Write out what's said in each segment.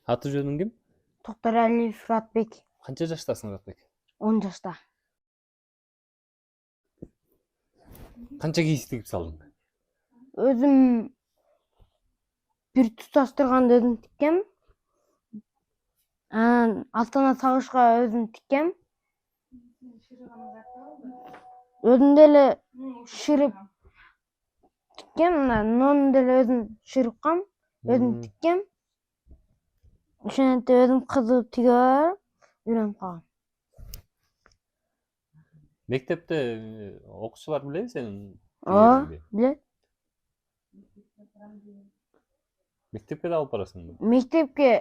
Аты жөнүң ким? Токтарәлиев Фуратбек, Канча жаштасың, Муратбек? 10 жашта. Канча кийиз тигип салдың? Өзүм бир туташтырганда өзүм тиккем. Анан алтына сагышка өзүм тиккем. Өзүм деле ширип тиккем, нонун деле өзүм шырыккам, өзүм тиккем. Ошентип өзүм кызыгып тиге барып, үйрөнүп калгам. Мектепте окуучулар билеби сенин Ооба, тигериңди? билет. Мектепке да алып барасыңбы? Мектепке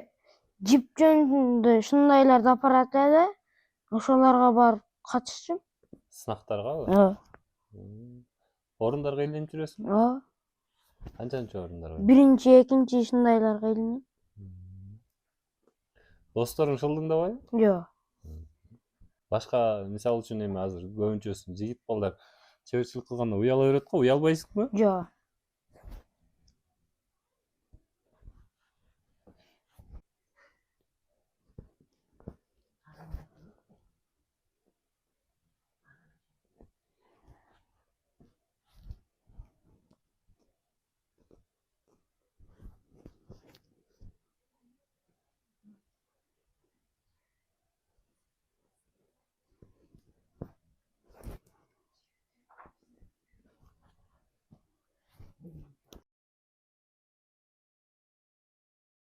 жип жөнүндө шындайларды алып барат эле. Ошолорго барып катышчумун. Сынактаргабы? Ооба. Орундарга ээленип жүрөсүңбү? Ооба. Канчанчы орундарга? Биринчи, экинчи шындайларга илинем. Досторуң шылдыңдабайбы? Жок. Башка мисалы үчүн эми азыр көбүнчөсү жигит балдар чеберчилик кылганда уяла берет го, уялбайсыңбы? Жок.